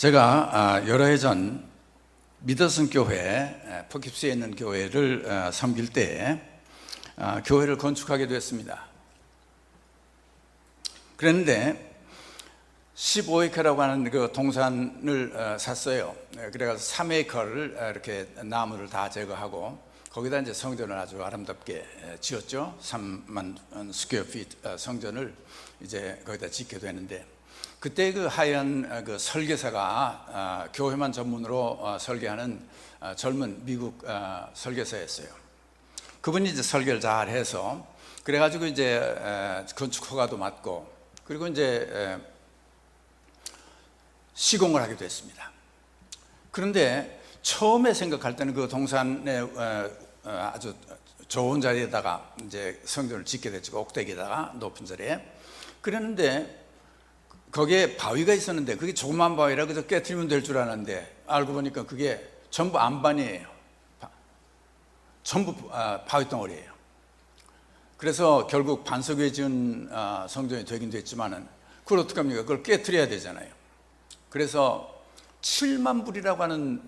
제가 여러 해 전 미더슨 교회, 포킵스에 있는 교회를 섬길 때 교회를 건축하게 됐습니다. 그런데 15에이커라고 하는 그 동산을 샀어요. 그래서 3에이커를 이렇게 나무를 다 제거하고 거기다 이제 성전을 아주 아름답게 지었죠. 3만 스퀘어 피트 성전을 이제 거기다 짓게 되는데, 그때 그 하얀 그 설계사가 교회만 전문으로 설계하는 젊은 미국 설계사였어요. 그분이 이제 설계를 잘 해서 그래가지고 이제 건축 허가도 맞고, 그리고 이제 시공을 하게 됐습니다. 그런데 처음에 생각할 때는 그 동산에 아주 좋은 자리에다가 이제 성전을 짓게 됐죠. 꼭대기에다가 높은 자리에. 그랬는데 거기에 바위가 있었는데 그게 조그만 바위라 그래서 깨트리면 될 줄 알았는데 알고 보니까 그게 전부 안반이에요. 전부 바위덩어리예요. 그래서 결국 반석 위에 지은 성전이 되긴 됐지만은 그걸 어떡합니까? 그걸 깨트려야 되잖아요. 그래서 7만 불이라고 하는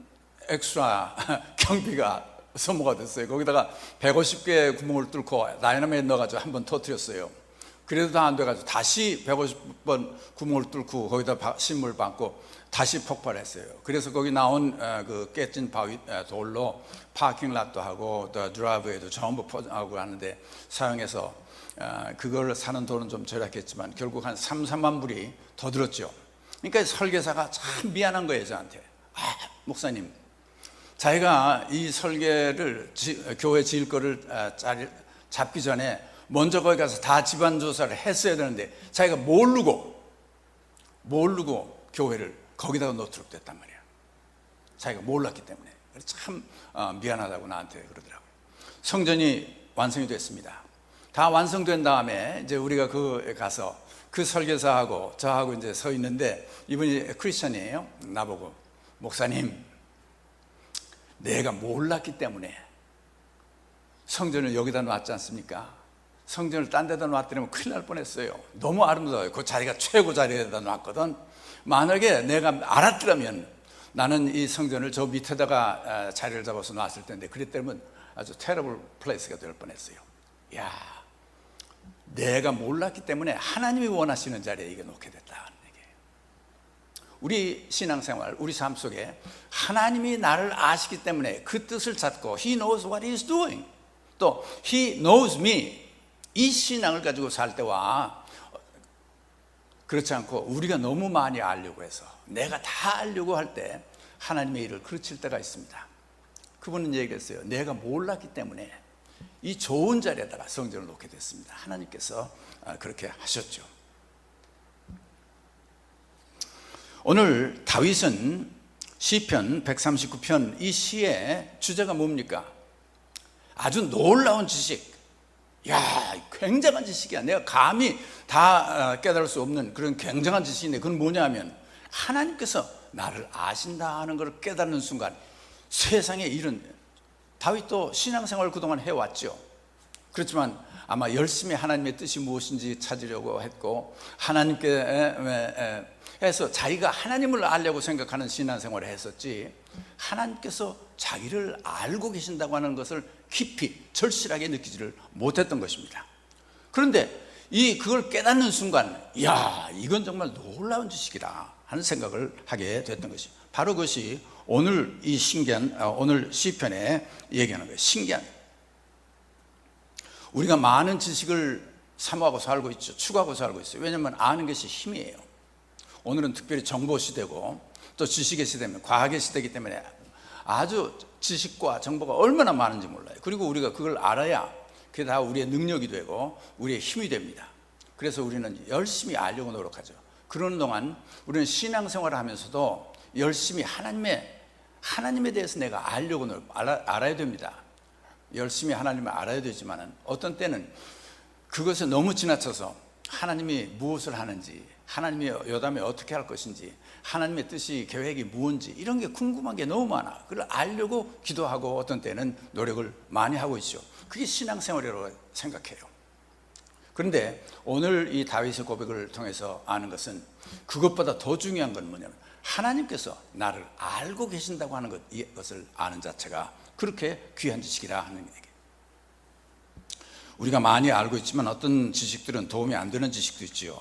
엑스트라 경비가 소모가 됐어요. 거기다가 150개 구멍을 뚫고 다이너마이트 넣어가지고 한번 터뜨렸어요. 그래도 다 안 돼가지고 다시 150번 구멍을 뚫고 거기다 신물 받고 다시 폭발했어요. 그래서 거기 나온 그 깨진 바위 돌로 파킹랏도 하고 또 드라이브에도 전부 포장하고 하는데 사용해서 그걸 사는 돈은 좀 절약했지만 결국 한 3만 불이 더 들었죠. 그러니까 설계사가 참 미안한 거예요, 저한테. 목사님, 자기가 이 설계를 교회 지을 거를 잡기 전에 먼저 거기 가서 다 집안 조사를 했어야 되는데 자기가 모르고 교회를 거기다가 놓도록 됐단 말이에요. 자기가 몰랐기 때문에. 참 미안하다고 나한테 그러더라고요. 성전이 완성이 됐습니다. 다 완성된 다음에 이제 우리가 그 가서 그 설계사하고 저하고 이제 서 있는데, 이분이 크리스천이에요. 나보고, 목사님, 내가 몰랐기 때문에 성전을 여기다 놨지 않습니까? 성전을 딴 데다 놨더니 큰일 날 뻔했어요. 너무 아름다워요. 그 자리가 최고 자리에다 놨거든. 만약에 내가 알았더라면 나는 이 성전을 저 밑에다가 자리를 잡아서 놨을 텐데, 그랬다면 아주 테러블 플레이스가 될 뻔했어요. 야, 내가 몰랐기 때문에 하나님이 원하시는 자리에 이게 놓게 됐다는 얘기예요. 우리 신앙생활, 우리 삶 속에 하나님이 나를 아시기 때문에 그 뜻을 찾고 He knows what He is doing, 또 He knows me, 이 신앙을 가지고 살 때와 그렇지 않고 우리가 너무 많이 알려고 해서 내가 다 알려고 할 때 하나님의 일을 그르칠 때가 있습니다. 그분은 얘기했어요. 내가 몰랐기 때문에 이 좋은 자리에다가 성전을 놓게 됐습니다. 하나님께서 그렇게 하셨죠. 오늘 다윗은 시편 139편 이 시의 주제가 뭡니까? 아주 놀라운 지식. 야, 굉장한 지식이야. 내가 감히 다 깨달을 수 없는 그런 굉장한 지식인데, 그건 뭐냐면 하나님께서 나를 아신다는 걸 깨닫는 순간 세상에 이런, 다윗도 신앙생활을 그동안 해왔죠. 그렇지만 아마 열심히 하나님의 뜻이 무엇인지 찾으려고 했고, 하나님께 해서 자기가 하나님을 알려고 생각하는 신앙생활을 했었지, 하나님께서 자기를 알고 계신다고 하는 것을 깊이 절실하게 느끼지를 못했던 것입니다. 그런데 그걸 깨닫는 순간, 야, 이건 정말 놀라운 지식이다 하는 생각을 하게 됐던 것이, 바로 그것이 오늘 이 신기한 오늘 시편에 얘기하는 거예요. 신기한, 우리가 많은 지식을 사모하고 살고 있죠. 추구하고 살고 있어요. 왜냐하면 아는 것이 힘이에요. 오늘은 특별히 정보 시대고 또 지식의 시대면 과학의 시대이기 때문에 아주 지식과 정보가 얼마나 많은지 몰라요. 그리고 우리가 그걸 알아야 그게 다 우리의 능력이 되고 우리의 힘이 됩니다. 그래서 우리는 열심히 알려고 노력하죠. 그러는 동안 우리는 신앙생활을 하면서도 열심히 하나님에 대해서 내가 알아야 됩니다. 열심히 하나님을 알아야 되지만 어떤 때는 그것에 너무 지나쳐서 하나님이 무엇을 하는지, 하나님이 요담에 어떻게 할 것인지, 하나님의 뜻이, 계획이 무엇인지 이런 게 궁금한 게 너무 많아. 그걸 알려고 기도하고 어떤 때는 노력을 많이 하고 있죠. 그게 신앙생활이라고 생각해요. 그런데 오늘 이 다윗의 고백을 통해서 아는 것은 그것보다 더 중요한 건 뭐냐면 하나님께서 나를 알고 계신다고 하는 것을 아는 자체가 그렇게 귀한 지식이라 하는 얘기. 우리가 많이 알고 있지만 어떤 지식들은 도움이 안 되는 지식도 있지요.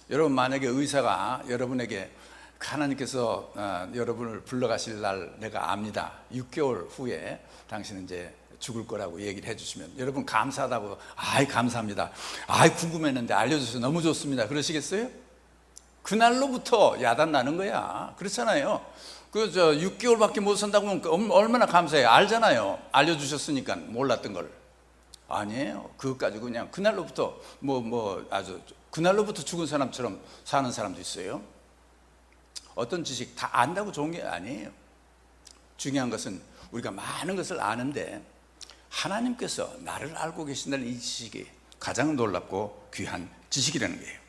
여러분, 만약에 의사가 여러분에게 하나님께서 여러분을 불러가실 날 내가 압니다, 6개월 후에 당신은 이제 죽을 거라고 얘기를 해주시면 여러분 감사하다고, 아이 감사합니다, 아이 궁금했는데 알려줘서 너무 좋습니다, 그러시겠어요? 그날로부터 야단 나는 거야. 그렇잖아요. 6개월밖에 못 산다고 하면 얼마나 감사해요. 알잖아요. 알려주셨으니까, 몰랐던 걸. 아니에요. 그것 가지고 그냥 그날로부터 아주 그날로부터 죽은 사람처럼 사는 사람도 있어요. 어떤 지식 다 안다고 좋은 게 아니에요. 중요한 것은 우리가 많은 것을 아는데 하나님께서 나를 알고 계신다는 이 지식이 가장 놀랍고 귀한 지식이라는 거예요.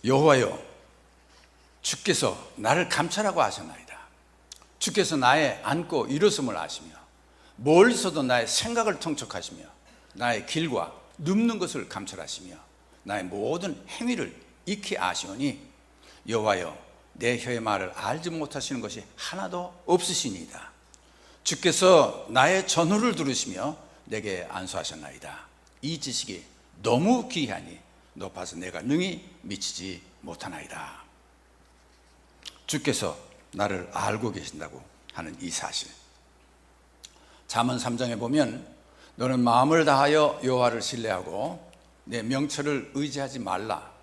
여호와여, 주께서 나를 감찰하고 하셨나이다. 주께서 나의 앉고 일어섬을 아시며 멀리서도 나의 생각을 통촉하시며 나의 길과 눕는 것을 감찰하시며 나의 모든 행위를 익히 아시오니 여호와여, 내 혀의 말을 알지 못하시는 것이 하나도 없으시니이다. 주께서 나의 전후를 들으시며 내게 안수하셨나이다. 이 지식이 너무 귀하니 높아서 내가 능히 미치지 못하나이다. 주께서 나를 알고 계신다고 하는 이 사실. 잠언 3장에 보면 너는 마음을 다하여 여호와를 신뢰하고 내 명철을 의지하지 말라.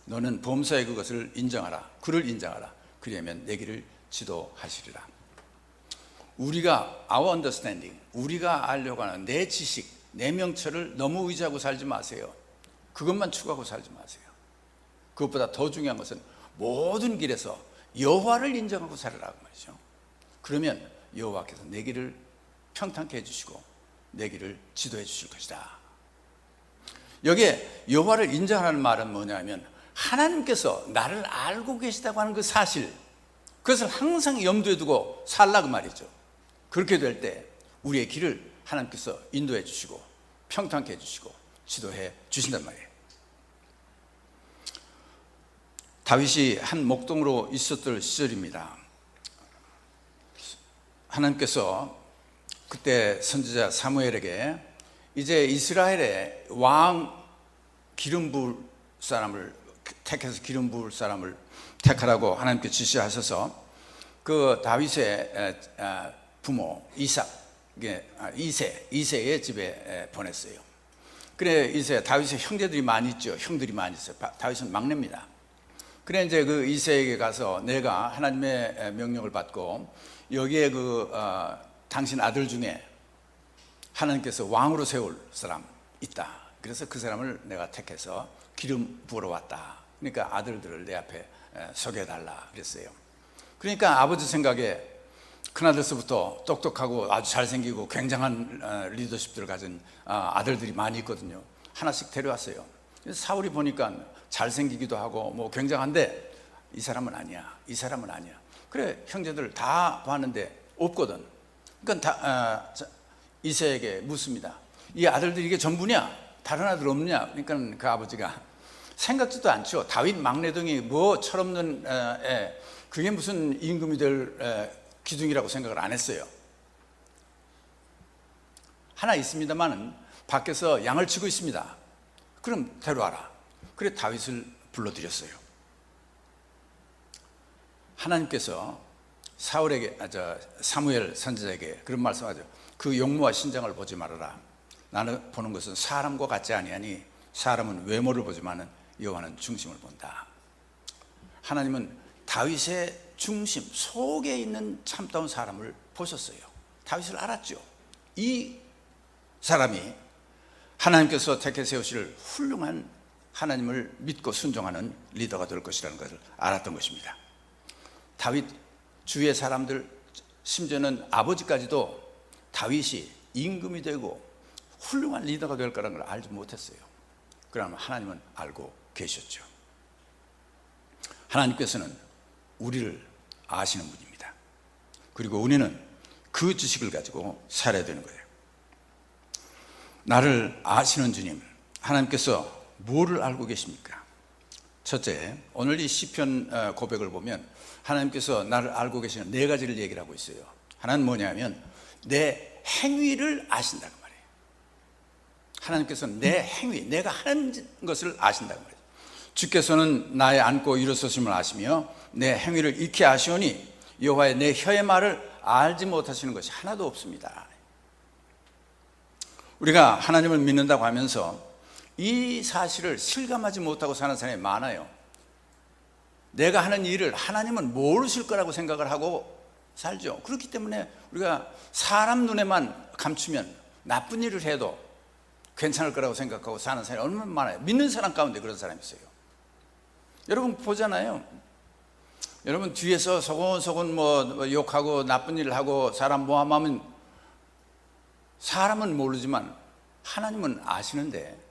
너는 범사에 그것을 인정하라. 그를 인정하라. 그리하면 내 길을 지도하시리라. 우리가 our understanding, 우리가 알려고 하는 내 지식, 내 명철을 너무 의지하고 살지 마세요. 그것만 추구하고 살지 마세요. 그것보다 더 중요한 것은 모든 길에서 여호와를 인정하고 살으라고 말이죠. 그러면 여호와께서 내 길을 평탄케 해주시고 내 길을 지도해 주실 것이다. 여기에 여호와를 인정하는 말은 뭐냐면 하나님께서 나를 알고 계시다고 하는 그 사실, 그것을 항상 염두에 두고 살라 그 말이죠. 그렇게 될 때 우리의 길을 하나님께서 인도해 주시고 평탄케 해주시고 지도해 주신단 말이에요. 다윗이 한 목동으로 있었던 시절입니다. 하나님께서 그때 선지자 사무엘에게 이제 이스라엘의 왕 기름 부을 사람을 택해서 기름 부을 사람을 택하라고 하나님께 지시하셔서 그 다윗의 부모 이새의 집에 보냈어요. 그래, 이새 다윗의 형제들이 많이 있죠. 형들이 많이 있어요. 다윗은 막내입니다. 그래, 이제 그 이새에게 가서 내가 하나님의 명령을 받고 여기에 당신 아들 중에 하나님께서 왕으로 세울 사람 있다. 그래서 그 사람을 내가 택해서 기름 부으러 왔다. 그러니까 아들들을 내 앞에 소개해달라 그랬어요. 그러니까 아버지 생각에 큰아들서부터 똑똑하고 아주 잘생기고 굉장한 리더십들을 가진 아들들이 많이 있거든요. 하나씩 데려왔어요. 사울이 보니까 잘생기기도 하고 뭐 굉장한데 이 사람은 아니야. 이 사람은 아니야. 그래, 형제들 다 봤는데 없거든. 그러니까 이새에게 묻습니다. 이 아들들이 이게 전부냐? 다른 아들 없냐? 그러니까 그 아버지가 생각지도 않죠. 다윗 막내등이 뭐 철없는 애, 그게 무슨 임금이 될 기둥이라고 생각을 안 했어요. 하나 있습니다만은 밖에서 양을 치고 있습니다. 그럼 데려와라. 그래, 다윗을 불러들였어요. 하나님께서 사무엘 선지자에게 그런 말씀하죠. 그 용모와 신장을 보지 말아라. 나는 보는 것은 사람과 같지 아니하니 사람은 외모를 보지만은 여호와는 중심을 본다. 하나님은 다윗의 중심 속에 있는 참다운 사람을 보셨어요. 다윗을 알았죠. 이 사람이 하나님께서 택해 세우실 훌륭한, 하나님을 믿고 순종하는 리더가 될 것이라는 것을 알았던 것입니다. 다윗 주위의 사람들, 심지어는 아버지까지도 다윗이 임금이 되고 훌륭한 리더가 될 거라는 걸 알지 못했어요. 그러나 하나님은 알고 계셨죠. 하나님께서는 우리를 아시는 분입니다. 그리고 우리는 그 지식을 가지고 살아야 되는 거예요. 나를 아시는 주님, 하나님께서 뭐를 알고 계십니까? 첫째, 오늘 이 시편 고백을 보면 하나님께서 나를 알고 계시는 네 가지를 얘기를 하고 있어요. 하나는 뭐냐면 내 행위를 아신다는 말이에요. 하나님께서는 내 행위, 내가 하는 것을 아신다는 말이에요. 주께서는 나의 앉고 일어서심을 아시며 내 행위를 익히 아시오니 여호와의 내 혀의 말을 알지 못하시는 것이 하나도 없습니다. 우리가 하나님을 믿는다고 하면서 이 사실을 실감하지 못하고 사는 사람이 많아요. 내가 하는 일을 하나님은 모르실 거라고 생각을 하고 살죠. 그렇기 때문에 우리가 사람 눈에만 감추면 나쁜 일을 해도 괜찮을 거라고 생각하고 사는 사람이 얼마나 많아요. 믿는 사람 가운데 그런 사람이 있어요. 여러분 보잖아요. 여러분 뒤에서 소곤소곤 뭐 욕하고 나쁜 일을 하고 사람 모함하면 사람은 모르지만 하나님은 아시는데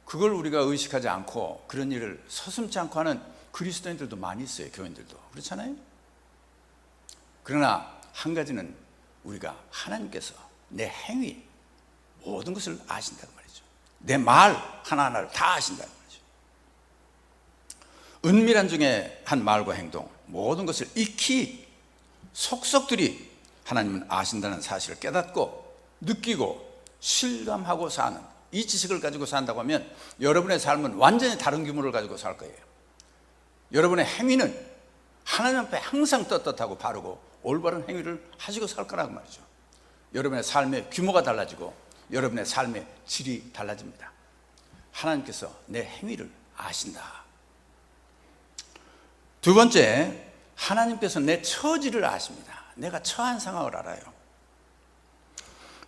그걸 우리가 의식하지 않고 그런 일을 서슴지 않고 하는 그리스도인들도 많이 있어요. 교인들도 그렇잖아요. 그러나 한 가지는 우리가 하나님께서 내 행위 모든 것을 아신다는 말이죠. 내 말 하나하나를 다 아신다는 말이죠. 은밀한 중에 한 말과 행동 모든 것을 익히 속속들이 하나님은 아신다는 사실을 깨닫고 느끼고 실감하고 사는 이 지식을 가지고 산다고 하면 여러분의 삶은 완전히 다른 규모를 가지고 살 거예요. 여러분의 행위는 하나님 앞에 항상 떳떳하고 바르고 올바른 행위를 하시고 살 거라고 말이죠. 여러분의 삶의 규모가 달라지고 여러분의 삶의 질이 달라집니다. 하나님께서 내 행위를 아신다. 두 번째, 하나님께서 내 처지를 아십니다. 내가 처한 상황을 알아요.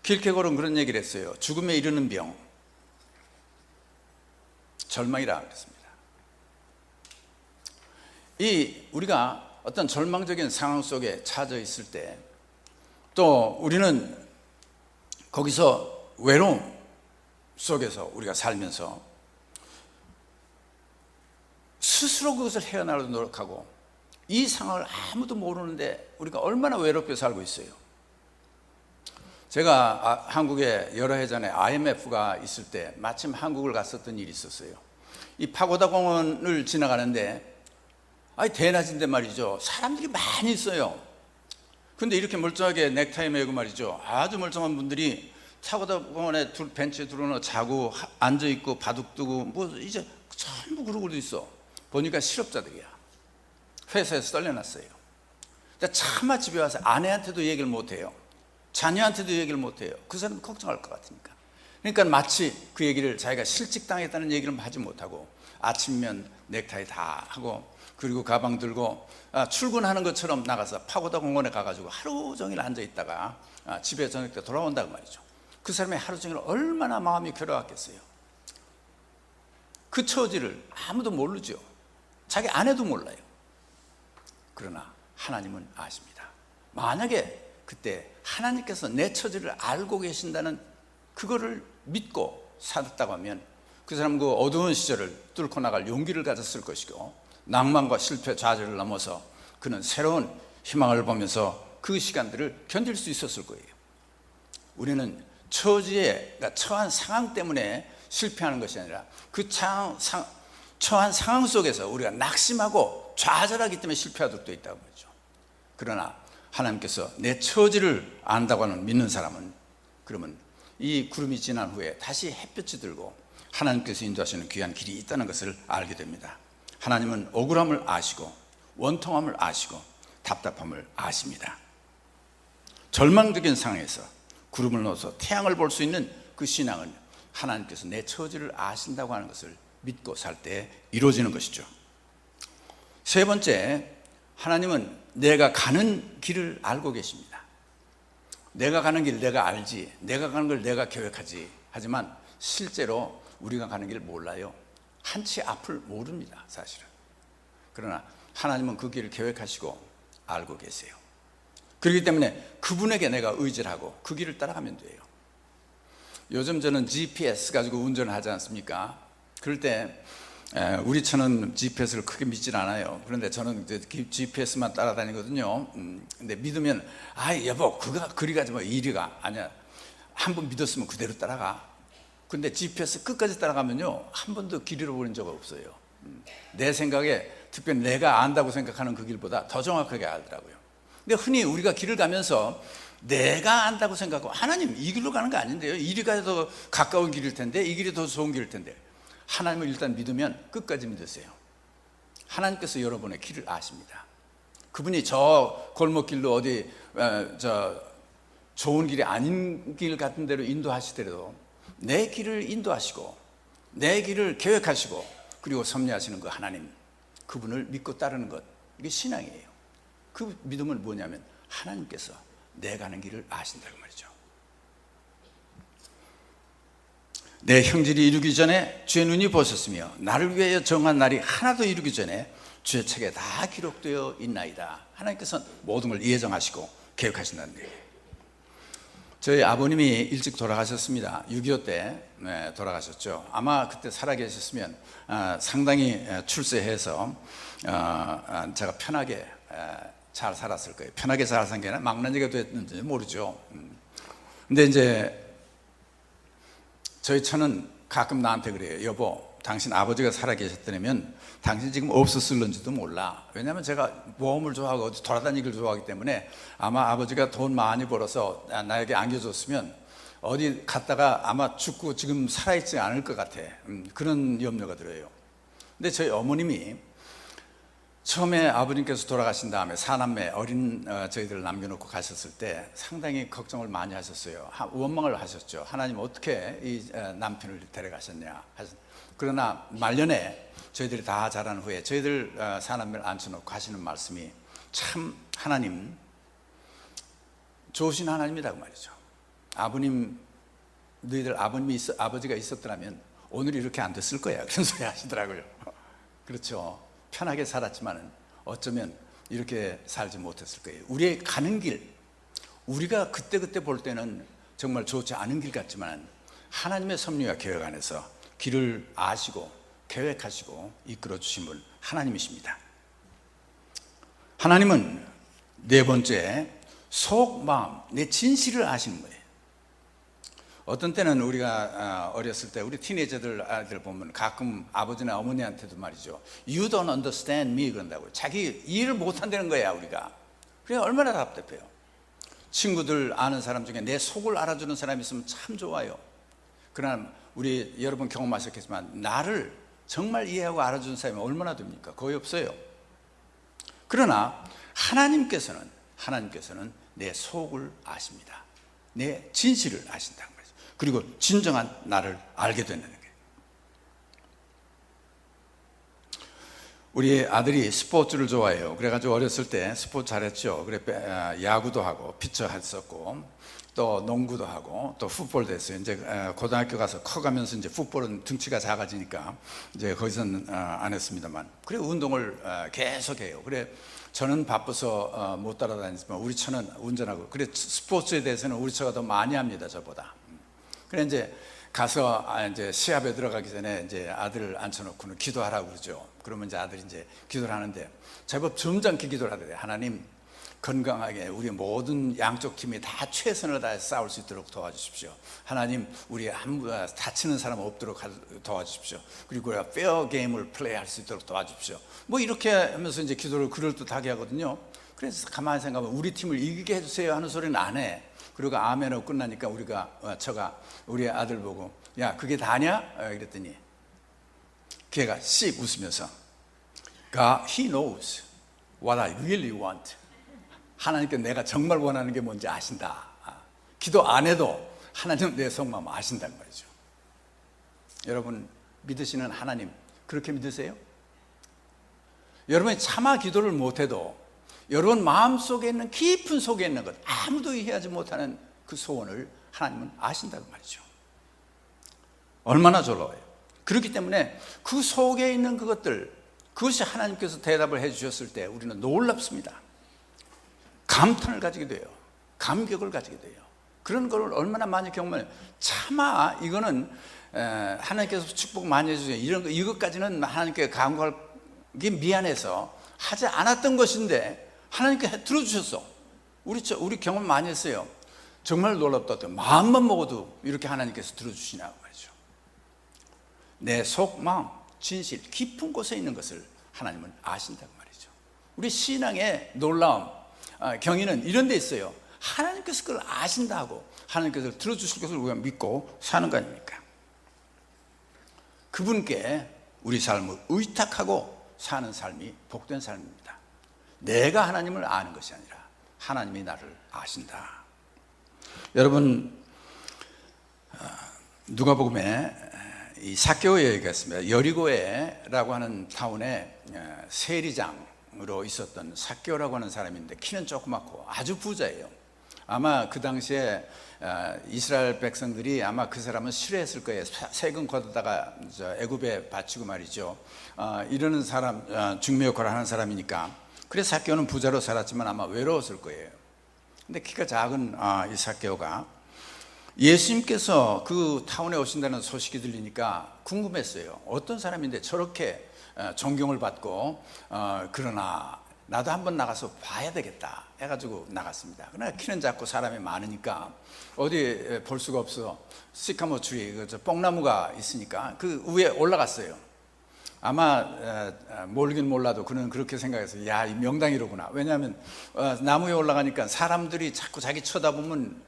킬케고르는 그런 얘기를 했어요. 죽음에 이르는 병, 절망이라 그랬습니다. 우리가 어떤 절망적인 상황 속에 처져 있을 때 또 우리는 거기서 외로움 속에서 우리가 살면서 스스로 그것을 헤어나가려고 노력하고 이 상황을 아무도 모르는데 우리가 얼마나 외롭게 살고 있어요. 제가 한국에 여러 해 전에 IMF가 있을 때 마침 한국을 갔었던 일이 있었어요. 이 파고다 공원을 지나가는데 대낮인데 말이죠. 사람들이 많이 있어요. 근데 이렇게 멀쩡하게 넥타이 매고 말이죠. 아주 멀쩡한 분들이 파고다 공원에 벤치에 들어놓아 자고 앉아있고 바둑 두고 뭐 이제 전부 그러고 있어. 보니까 실업자들이야. 회사에서 떨려났어요. 근데 차마 집에 와서 아내한테도 얘기를 못해요. 자녀한테도 얘기를 못해요. 그 사람 걱정할 것 같으니까. 그러니까 마치 그 얘기를 자기가 실직당했다는 얘기를 하지 못하고 아침면 넥타이 다 하고 그리고 가방 들고 출근하는 것처럼 나가서 파고다 공원에 가가지고 하루 종일 앉아있다가 집에 저녁 때 돌아온다고 말이죠. 그 사람이 하루 종일 얼마나 마음이 괴로웠겠어요. 그 처지를 아무도 모르죠. 자기 아내도 몰라요. 그러나 하나님은 아십니다. 만약에 그때 하나님께서 내 처지를 알고 계신다는 그거를 믿고 살았다고 하면 그 사람은 그 어두운 시절을 뚫고 나갈 용기를 가졌을 것이고 낭만과 실패, 좌절을 넘어서 그는 새로운 희망을 보면서 그 시간들을 견딜 수 있었을 거예요. 우리는 처지에, 그러니까 처한 상황 때문에 실패하는 것이 아니라 그 처한 상황 속에서 우리가 낙심하고 좌절하기 때문에 실패하도록 되어 있다고 그러죠. 그러나 하나님께서 내 처지를 안다고 하는 믿는 사람은 그러면 이 구름이 지난 후에 다시 햇볕이 들고 하나님께서 인도하시는 귀한 길이 있다는 것을 알게 됩니다. 하나님은 억울함을 아시고 원통함을 아시고 답답함을 아십니다. 절망적인 상황에서 구름을 넣어서 태양을 볼 수 있는 그 신앙은 하나님께서 내 처지를 아신다고 하는 것을 믿고 살 때 이루어지는 것이죠. 세 번째, 하나님은 내가 가는 길을 알고 계십니다. 내가 가는 길 내가 알지, 내가 가는 걸 내가 계획하지. 하지만 실제로 우리가 가는 길을 몰라요. 한치 앞을 모릅니다, 사실은. 그러나 하나님은 그 길을 계획하시고 알고 계세요. 그렇기 때문에 그분에게 내가 의지를 하고 그 길을 따라가면 돼요. 요즘 저는 GPS 가지고 운전을 하지 않습니까? 그럴 때 우리 차는 GPS를 크게 믿질 않아요. 그런데 저는 GPS만 따라다니거든요. 근데 믿으면 여보 그거 그리 가지 마, 이리가 아니야. 한 번 믿었으면 그대로 따라가. 근데 GPS 끝까지 따라가면요, 한 번도 길 잃어버린 적 없어요. 내 생각에, 특별히 내가 안다고 생각하는 그 길보다 더 정확하게 알더라고요. 근데 흔히 우리가 길을 가면서 내가 안다고 생각하고, 하나님 이 길로 가는 거 아닌데요, 이 길이 더 가까운 길일 텐데, 이 길이 더 좋은 길일 텐데. 하나님을 일단 믿으면 끝까지 믿으세요. 하나님께서 여러분의 길을 아십니다. 그분이 저 골목길로 어디 좋은 길이 아닌 길 같은 데로 인도하시더라도 내 길을 인도하시고 내 길을 계획하시고 그리고 섭리하시는 그 하나님, 그분을 믿고 따르는 것, 이게 신앙이에요. 그 믿음은 뭐냐면 하나님께서 내 가는 길을 아신다고 말이죠. 내 형질이 이루기 전에 주의 눈이 보셨으며 나를 위하여 정한 날이 하나도 이루기 전에 주의 책에 다 기록되어 있나이다. 하나님께서는 모든 걸 예정하시고 계획하신다는 얘기예요. 저희 아버님이 일찍 돌아가셨습니다. 6.25 때 돌아가셨죠. 아마 그때 살아계셨으면 상당히 출세해서 제가 편하게 잘 살았을 거예요. 편하게 잘 산 게 아니라 망나니가 됐는지 모르죠. 근데 이제 저희 처는 가끔 나한테 그래요. 여보, 당신 아버지가 살아계셨다면 당신 지금 없었을런지도 몰라. 왜냐하면 제가 모험을 좋아하고 어디 돌아다니기를 좋아하기 때문에 아마 아버지가 돈 많이 벌어서 나에게 안겨줬으면 어디 갔다가 아마 죽고 지금 살아있지 않을 것 같아. 그런 염려가 들어요. 근데 저희 어머님이 처음에 아버님께서 돌아가신 다음에 사남매 어린 저희들을 남겨놓고 가셨을 때 상당히 걱정을 많이 하셨어요. 원망을 하셨죠. 하나님 어떻게 이 남편을 데려가셨냐. 그러나 말년에 저희들이 다 자란 후에 저희들 사남매를 앉혀놓고 하시는 말씀이 참 하나님 좋으신 하나님이라고 말이죠. 아버님, 너희들 아버지가 있었더라면 오늘 이렇게 안 됐을 거야, 그런 소리 하시더라고요. 그렇죠. 편하게 살았지만은 어쩌면 이렇게 살지 못했을 거예요. 우리의 가는 길, 우리가 그때그때 볼 때는 정말 좋지 않은 길 같지만 하나님의 섭리와 계획 안에서 길을 아시고 계획하시고 이끌어 주신 분 하나님이십니다. 하나님은 네 번째, 속 마음, 내 진실을 아시는 거예요. 어떤 때는 우리가 어렸을 때 우리 티네이저들 아이들 보면 가끔 아버지나 어머니한테도 말이죠, You don't understand me 그런다고요. 자기 이해를 못한다는 거야 우리가. 그래 얼마나 답답해요. 친구들 아는 사람 중에 내 속을 알아주는 사람이 있으면 참 좋아요. 그러나 우리 여러분 경험하셨겠지만 나를 정말 이해하고 알아주는 사람이 얼마나 됩니까? 거의 없어요. 그러나 하나님께서는 내 속을 아십니다. 내 진실을 아신다는 거죠. 그리고 진정한 나를 알게 되는 거예요. 우리 아들이 스포츠를 좋아해요. 그래가지고 어렸을 때 스포츠 잘했죠. 그래 야구도 하고 피처 했었고 또 농구도 하고 또 풋볼도 했어요. 이제 고등학교 가서 커가면서 이제 풋볼은 등치가 작아지니까 이제 거기서는 안 했습니다만, 그래 운동을 계속해요. 그래 저는 바빠서 못 따라다니지만 우리 처는 운전하고, 그래 스포츠에 대해서는 우리 처가 더 많이 합니다, 저보다. 그래 이제 가서 이제 시합에 들어가기 전에 이제 아들을 앉혀놓고는 기도하라고 그러죠. 그러면 이제 아들이 이제 기도를 하는데 제법 점잖게 기도를 하더래요. 하나님, 건강하게 우리 모든 양쪽 팀이 다 최선을 다해서 싸울 수 있도록 도와주십시오. 하나님, 우리 아무 다치는 사람 없도록 도와주십시오. 그리고 우리가 페어 게임을 플레이할 수 있도록 도와주십시오. 뭐 이렇게 하면서 이제 기도를 그럴듯하게 하거든요. 그래서 가만히 생각하면 우리 팀을 이기게 해주세요 하는 소리는 안 해. 그리고 아멘하고 끝나니까 저가 우리 아들 보고 야 그게 다냐? 이랬더니 걔가 씩 웃으면서 God, He knows what I really want. 하나님께 내가 정말 원하는 게 뭔지 아신다. 기도 안 해도 하나님 내 속마음 아신다는 말이죠. 여러분 믿으시는 하나님 그렇게 믿으세요? 여러분이 차마 기도를 못해도 여러분 마음속에 있는 깊은 속에 있는 것, 아무도 이해하지 못하는 그 소원을 하나님은 아신다고 말이죠. 얼마나 놀라워요. 그렇기 때문에 그 속에 있는 그것들, 그것이 하나님께서 대답을 해주셨을 때 우리는 놀랍습니다. 감탄을 가지게 돼요. 감격을 가지게 돼요. 그런 걸 얼마나 많이 경험해요. 차마 이거는 하나님께서 축복 많이 해주세요. 이것까지는 하나님께 간구하기 미안해서 하지 않았던 것인데 하나님께 들어주셨어. 우리 경험 많이 했어요. 정말 놀랍다. 마음만 먹어도 이렇게 하나님께서 들어주시냐고 말이죠. 내 속 마음 진실 깊은 곳에 있는 것을 하나님은 아신다고 말이죠. 우리 신앙의 놀라움, 경위는 이런 데 있어요. 하나님께서 그걸 아신다고, 하나님께서 들어주실 것을 우리가 믿고 사는 거 아닙니까? 그분께 우리 삶을 의탁하고 사는 삶이 복된 삶입니다. 내가 하나님을 아는 것이 아니라 하나님이 나를 아신다. 여러분, 누가복음에 이 삭개오의 얘기가 있습니다. 여리고에라고 하는 타운에 세리장으로 있었던 삭개오라고 하는 사람인데 키는 조그맣고 아주 부자예요. 아마 그 당시에 이스라엘 백성들이 아마 그 사람은 싫어했을 거예요. 세금 걷어다가 애굽에 바치고 말이죠. 이러는 사람, 중매 역할을 하는 사람이니까. 그래서 삭개오는 부자로 살았지만 아마 외로웠을 거예요. 근데 키가 작은 이 삭개오가 예수님께서 그 타운에 오신다는 소식이 들리니까 궁금했어요. 어떤 사람인데 저렇게 존경을 받고 그러나 나도 한번 나가서 봐야 되겠다 해가지고 나갔습니다. 그러나 키는 작고 사람이 많으니까 어디 볼 수가 없어. 시카모 트리, 뽕나무가 있으니까 그 위에 올라갔어요. 아마 모르긴 몰라도 그는 그렇게 생각해서 야, 이 명당이로구나. 왜냐하면 나무에 올라가니까 사람들이 자꾸 자기 쳐다보면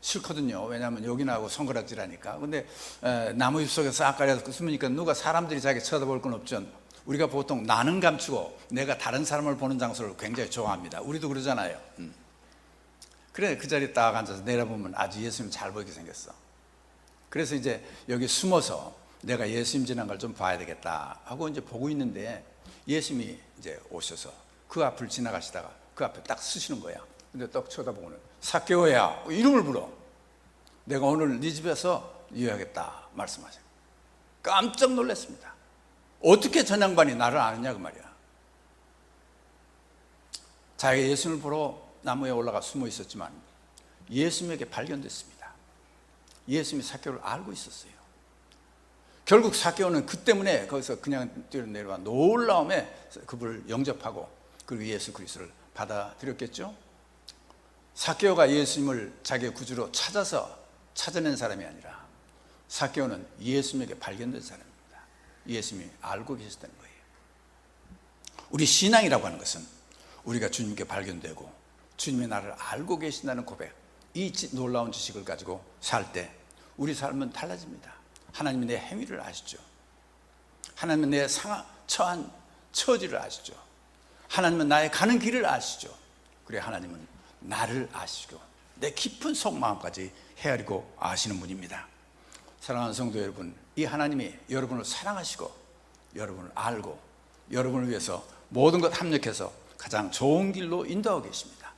싫거든요. 왜냐하면 여기 나하고 손가락질하니까. 근데 나무 잎속에 싹 가려서 숨으니까 누가 사람들이 자기 쳐다볼 건 없죠. 우리가 보통 나는 감추고 내가 다른 사람을 보는 장소를 굉장히 좋아합니다. 우리도 그러잖아요. 그래, 그 자리에 딱 앉아서 내려보면 아주 예수님 잘 보이게 생겼어. 그래서 이제 여기 숨어서 내가 예수님 지난 걸 좀 봐야 되겠다 하고 이제 보고 있는데 예수님이 이제 오셔서 그 앞을 지나가시다가 그 앞에 딱 서시는 거야. 근데 딱 쳐다보고는 삭개오야 이름을 불러. 내가 오늘 네 집에서 유하겠다 말씀하셔요. 깜짝 놀랐습니다. 어떻게 전 양반이 나를 아느냐 그 말이야. 자기가 예수님을 보러 나무에 올라가 숨어 있었지만 예수님에게 발견됐습니다. 예수님이 삭개오를 알고 있었어요. 결국 삭개오는 그 때문에 거기서 그냥 뛰어내려와 놀라움에 그분을 영접하고 그리고 예수 그리스도를 받아들였겠죠. 삭개오가 예수님을 자기의 구주로 찾아낸 사람이 아니라 삭개오는 예수님에게 발견된 사람입니다. 예수님이 알고 계셨다는 거예요. 우리 신앙이라고 하는 것은 우리가 주님께 발견되고 주님이 나를 알고 계신다는 고백, 이 놀라운 지식을 가지고 살 때 우리 삶은 달라집니다. 하나님이 내 행위를 아시죠. 하나님은 내 처한 처지를 아시죠. 하나님은 나의 가는 길을 아시죠. 그래, 하나님은 나를 아시고 내 깊은 속마음까지 헤아리고 아시는 분입니다. 사랑하는 성도 여러분, 이 하나님이 여러분을 사랑하시고 여러분을 알고 여러분을 위해서 모든 것 합력해서 가장 좋은 길로 인도하고 계십니다.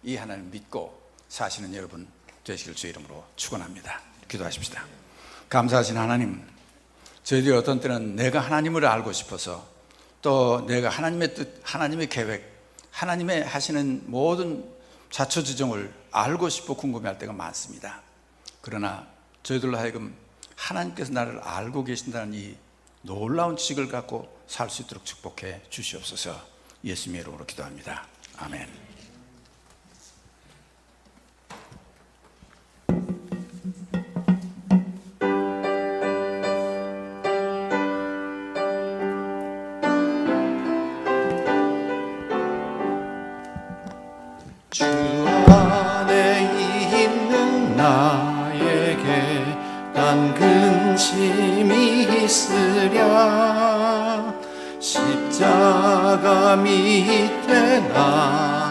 이 하나님을 믿고 사시는 여러분 되시길 주의 이름으로 축원합니다. 기도하십시다. 감사하신 하나님, 저희들이 어떤 때는 내가 하나님을 알고 싶어서 또 내가 하나님의 뜻, 하나님의 계획, 하나님의 하시는 모든 자초지종을 알고 싶어 궁금해할 때가 많습니다. 그러나 저희들로 하여금 하나님께서 나를 알고 계신다는 이 놀라운 지식을 갖고 살 수 있도록 축복해 주시옵소서. 예수님의 이름으로 기도합니다. 아멘. 주 안에 있는 나에게 단 근심이 있으랴. 십자가 밑에 나